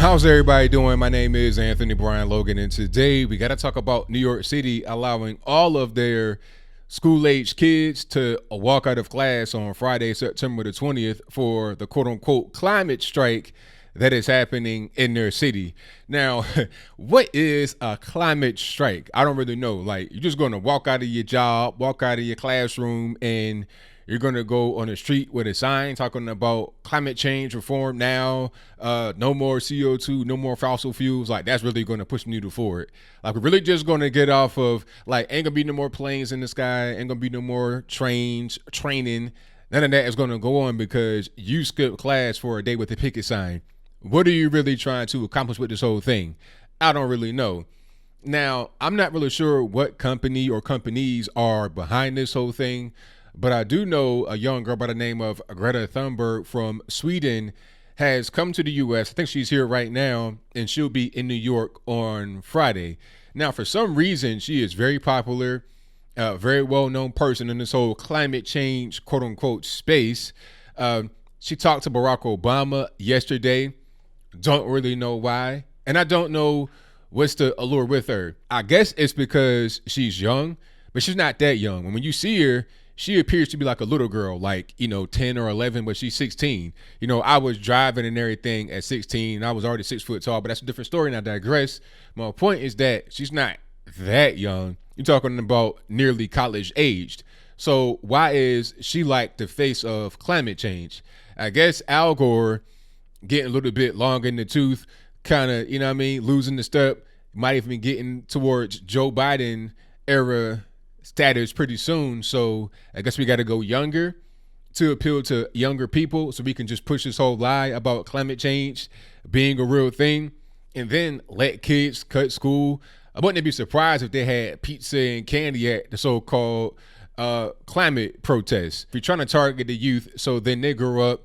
How's everybody doing? My name is Anthony Brian Logan, and today we got to talk about New York City allowing all of their school-age kids to walk out of class on Friday, September the 20th for the quote-unquote climate strike that is happening in their city. Now, what is a climate strike? I don't really know. Like, you're just going to walk out of your job, walk out of your classroom, and you're going to go on the street with a sign talking about climate change reform now, no more CO2, no more fossil fuels. Like, that's really going to push the needle forward. Like, we're really just going to get off of, like, ain't going to be no more planes in the sky, ain't going to be no more trains, training. None of that is going to go on because you skipped class for a day with a picket sign. What are you really trying to accomplish with this whole thing? I don't really know. Now, I'm not really sure what company or companies are behind this whole thing, but I do know a young girl by the name of Greta Thunberg from Sweden has come to the U.S. I think she's here right now, and she'll be in New York on Friday. Now, for some reason, she is very popular, a very well-known person in this whole climate change, quote-unquote, space. She talked to Barack Obama yesterday. Don't really know why. And I don't know what's the allure with her. I guess it's because she's young, but she's not that young. When you see her, she appears to be like a little girl, like, 10 or 11, but she's 16. I was driving and everything at 16. I was already 6 foot tall, but that's a different story, and I digress. My point is that she's not that young. You're talking about nearly college aged. So why is she like the face of climate change? I guess Al Gore getting a little bit long in the tooth, kind of, losing the step, might even be getting towards Joe Biden era status pretty soon. So I guess we got to go younger to appeal to younger people so we can just push this whole lie about climate change being a real thing, and then let kids cut school. I wouldn't be surprised if they had pizza and candy at the so-called climate protests. If you're trying to target the youth so then they grow up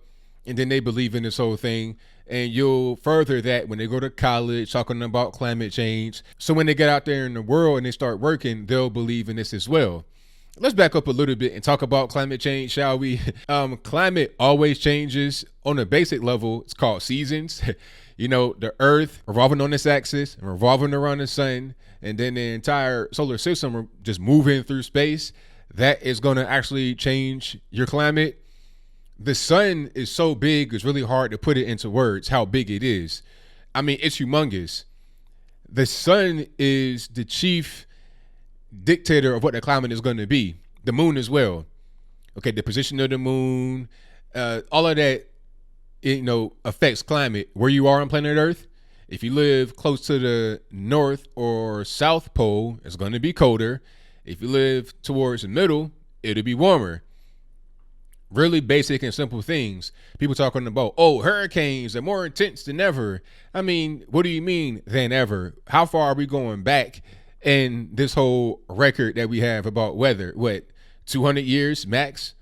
and then they believe in this whole thing, and you'll further that when they go to college talking about climate change. So when they get out there in the world and they start working, they'll believe in this as well. Let's back up a little bit and talk about climate change, shall we? Climate always changes on a basic level. It's called seasons. The earth revolving on its axis and revolving around the sun, and then the entire solar system just moving through space. That is going to actually change your climate. The sun is so big, it's really hard to put it into words how big it is. I mean, it's humongous. The sun is the chief dictator of what the climate is going to be. The moon as well. Okay, the position of the moon, all of that, affects climate. Where you are on planet Earth, if you live close to the North or South Pole, it's going to be colder. If you live towards the middle, it'll be warmer. Really basic and simple things. People talking about, hurricanes are more intense than ever. I mean, what do you mean than ever? How far are we going back in this whole record that we have about weather? What, 200 years max?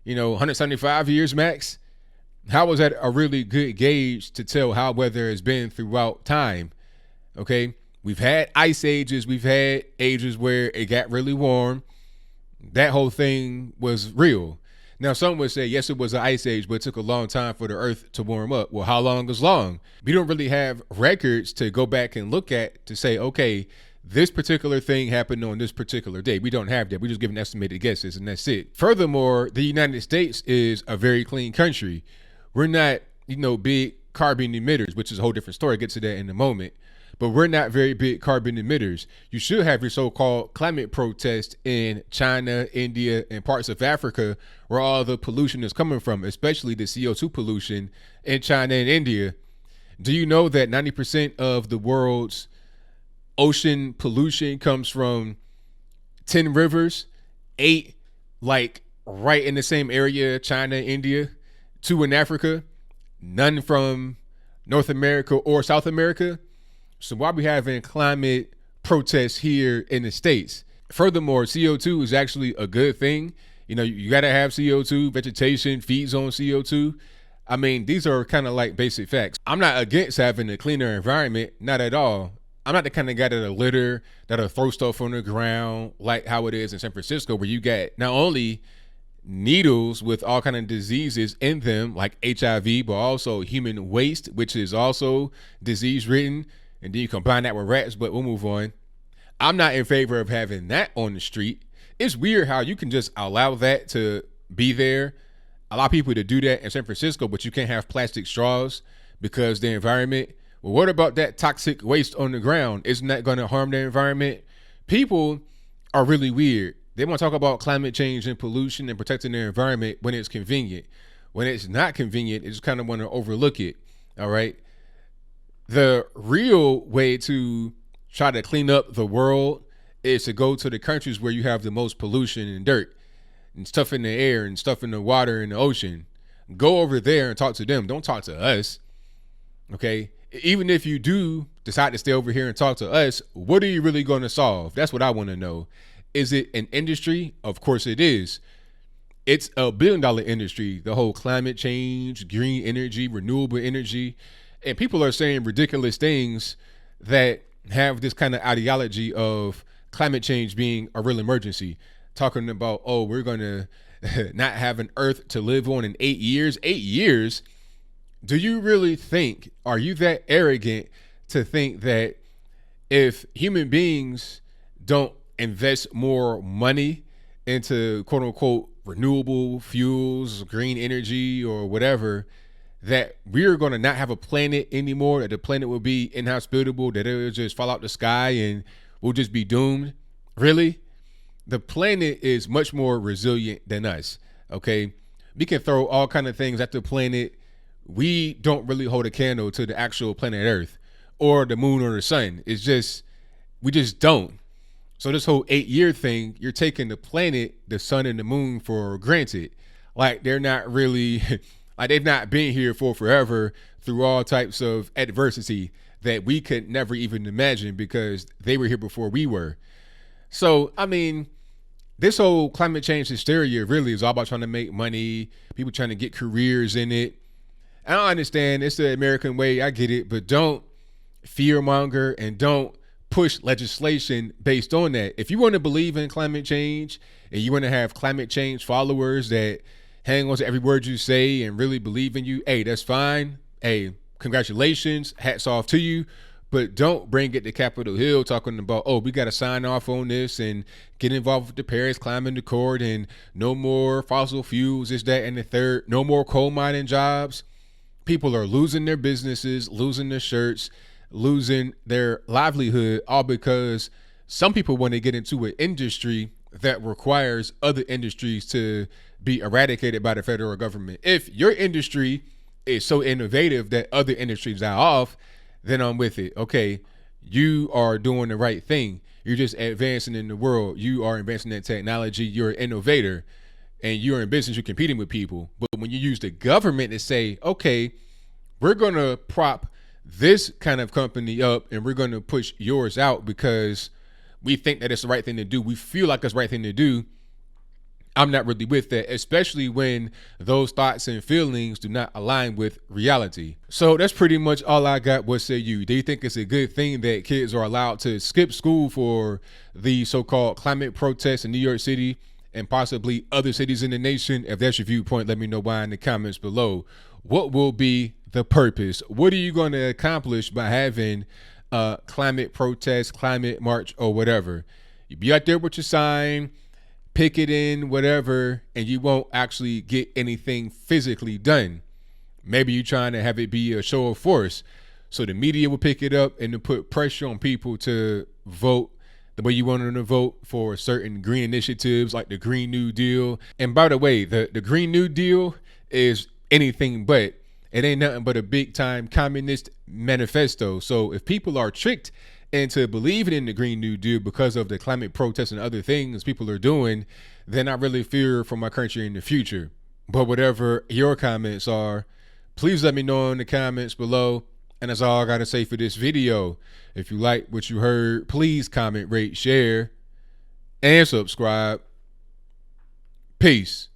175 years max? How was that a really good gauge to tell how weather has been throughout time? Okay, we've had ice ages. We've had ages where it got really warm. That whole thing was real. Now, some would say, yes, it was an ice age, but it took a long time for the earth to warm up. Well, how long is long? We don't really have records to go back and look at to say, okay, this particular thing happened on this particular day. We don't have that. We just giving estimated guesses, and that's it. Furthermore, the United States is a very clean country. We're not, big carbon emitters, which is a whole different story. I'll get to that in a moment. But we're not very big carbon emitters. You should have your so-called climate protest in China, India, and parts of Africa where all the pollution is coming from, especially the CO2 pollution in China and India. Do you know that 90% of the world's ocean pollution comes from 10 rivers, 8 like right in the same area, China, India, 2 in Africa, none from North America or South America? So why are we having climate protests here in the States? Furthermore, CO2 is actually a good thing. You got to have CO2. Vegetation feeds on CO2. I mean, these are kind of like basic facts. I'm not against having a cleaner environment, not at all. I'm not the kind of guy that'll litter, that'll throw stuff on the ground like how it is in San Francisco, where you got not only needles with all kind of diseases in them, like HIV, but also human waste, which is also disease ridden. And then you combine that with rats, but we'll move on. I'm not in favor of having that on the street. It's weird how you can just allow that to be there. Allow people to do that in San Francisco, but you can't have plastic straws because the environment. Well, what about that toxic waste on the ground? Isn't that going to harm the environment? People are really weird. They want to talk about climate change and pollution and protecting their environment when it's convenient. When it's not convenient, they just kind of want to overlook it. All right. The real way to try to clean up the world is to go to the countries where you have the most pollution and dirt and stuff in the air and stuff in the water and the ocean. Go over there and talk to them. Don't talk to us. Okay. Even if you do decide to stay over here and talk to us, what are you really going to solve? That's what I want to know. Is it an industry? Of course it is. It's a $1 billion industry, the whole climate change, green energy, renewable energy. And people are saying ridiculous things that have this kind of ideology of climate change being a real emergency. Talking about, oh, we're going to not have an earth to live on in 8 years. 8 years? Do you really think, are you that arrogant to think that if human beings don't invest more money into quote unquote renewable fuels, green energy, or whatever, that we're going to not have a planet anymore, that the planet will be inhospitable, that it will just fall out the sky and we'll just be doomed? Really? The planet is much more resilient than us. Okay. We can throw all kind of things at the planet. We don't really hold a candle to the actual planet Earth or the moon or the sun. It's just, we just don't. So this whole 8-year thing, you're taking the planet, the sun and the moon for granted. Like they're not really, like they've not been here for forever through all types of adversity that we could never even imagine because they were here before we were. So, I mean, this whole climate change hysteria really is all about trying to make money, people trying to get careers in it. I don't understand. It's the American way. I get it. But don't fearmonger and don't push legislation based on that. If you want to believe in climate change and you want to have climate change followers that hang on to every word you say and really believe in you, hey, that's fine. Hey, congratulations. Hats off to you. But don't bring it to Capitol Hill talking about, oh, we got to sign off on this and get involved with the Paris Climate Accord and no more fossil fuels, this, that, and the third. No more coal mining jobs. People are losing their businesses, losing their shirts, losing their livelihood, all because some people want to get into an industry that requires other industries to be eradicated by the federal government. If your industry is so innovative that other industries die off, then I'm with it. Okay, you are doing the right thing. You're just advancing in the world. You are advancing that technology. You're an innovator. And you're in business, you're competing with people. But when you use the government to say, okay, we're going to prop this kind of company up and we're going to push yours out because we think that it's the right thing to do. We feel like it's the right thing to do. I'm not really with that, especially when those thoughts and feelings do not align with reality. So that's pretty much all I got. What say you? Do you think it's a good thing that kids are allowed to skip school for the so-called climate protests in New York City and possibly other cities in the nation? If that's your viewpoint, let me know why in the comments below. What will be the purpose? What are you going to accomplish by having a climate protest, climate march, or whatever? You be out there with your sign, picketing, whatever, and you won't actually get anything physically done. Maybe you're trying to have it be a show of force so the media will pick it up and to put pressure on people to vote the way you want them to vote for certain green initiatives like the Green New Deal. And by the way, the Green New Deal is anything but. It ain't nothing but a big time communist manifesto. So if people are tricked into believing in the Green New Deal because of the climate protests and other things people are doing, then I really fear for my country in the future. But whatever your comments are, please let me know in the comments below. And that's all I got to say for this video. If you like what you heard, please comment, rate, share, and subscribe. Peace.